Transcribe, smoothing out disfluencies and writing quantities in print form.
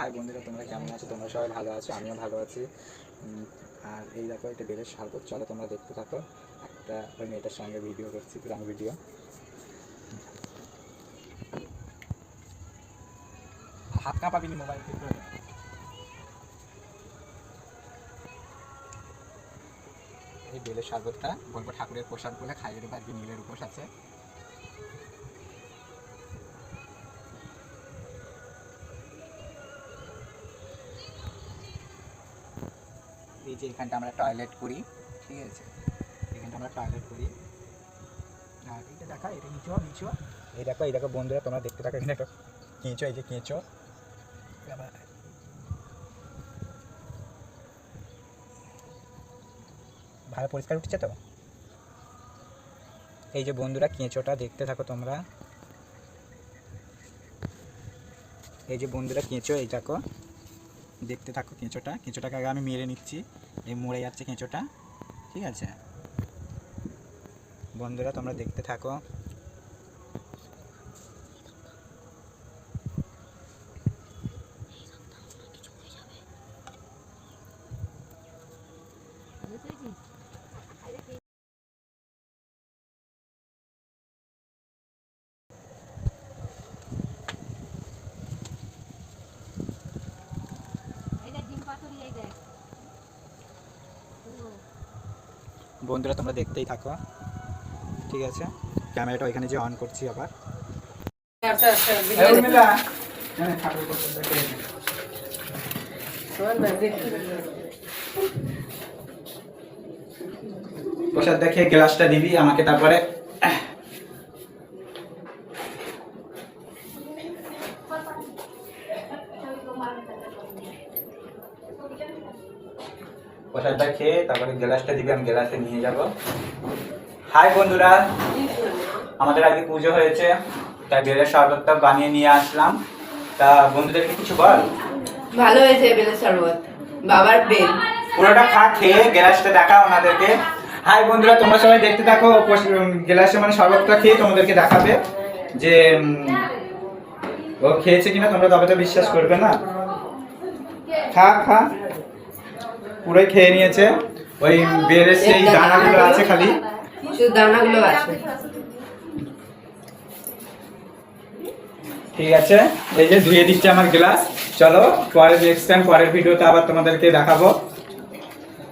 High বন্ধুরা, তোমরা কেমন আছো? তোমরা সবাই ভালো আছো, আমিও ভালো আছি। আর এই দেখো, এটা বেলের শরবত। চলো তোমরা দেখতে থাকো। একটা ওই মেয়েটার সঙ্গে ভিডিও করছি, পুরানো ভিডিও। হাত কাঁপাবিনি, মোবাইল ঠিক করে। এই বেলের শরবতটা বলবো ঠাকুরের প্রসাদ বলে খাইয়ে দেবো। আজকে নীলের উপোস আছে। এই যে এখানটা আমরা টয়লেট করি, ঠিক আছে? এখানটা আমরা টয়লেট করি। আর এইটা দেখা, এটা নিচো নিচো। এই দেখো বন্ধুরা, তোমরা দেখতে থাকো। এখানে একটা কেঁচো, এই যে কেঁচো। ভালো পরিষ্কার উঠছে তো। এই যে বন্ধুরা, কেঁচোটা দেখতে থাকো তোমরা। এই যে বন্ধুরা কেঁচো, এই দেখো দেখতে থাকো কেঁচোটাকে আগে আমি মেরে নিচ্ছি। এই মরে যাচ্ছে কেঁচোটা, ঠিক আছে বন্ধুরা? তোমরা দেখতে থাকো। বন্ধুরা তোমরা দেখতেই থাকো, ঠিক আছে? ক্যামেরাটা ওইখানে যে অন করছি আবার। প্রসাদ দেখে গ্লাসটা দিবি আমাকে, তারপরে প্রসাদটা খেয়ে তারপরে গ্লাসটা দিবি, আমি গ্লাসে নিয়ে যাব। হাই বন্ধুরা, আমাদের আজকে পুজো হয়েছে, তাই বেলের শরবতটা বানিয়ে নিয়ে আসলাম। তা বন্ধুদেরকে কিছু বল। ভালো হয়েছে বেলের শরবত, বাবার বেল। পুরোটা খা, খেয়ে গ্লাসটা দেখা ওনাদেরকে। হাই বন্ধুরা, তোমরা সবাই দেখতে থাকো। গ্লাসে মানে শরবতটা খেয়ে তোমাদেরকে দেখাবে যে ও খেয়েছে কিনা। তোমরা তবে তো বিশ্বাস করবে না। খা খা, পুরোই খেয়ে নিয়েছে। ওই বেলের সেই দানাগুলো আছে, খালি শুধু দানাগুলো আছে। ঠিক আছে, এই যে ধুয়ে দিচ্ছে আমার গ্লাস। চলো পরের নেক্সট টাইম, পরের ভিডিওতে আবার তোমাদেরকে দেখাবো।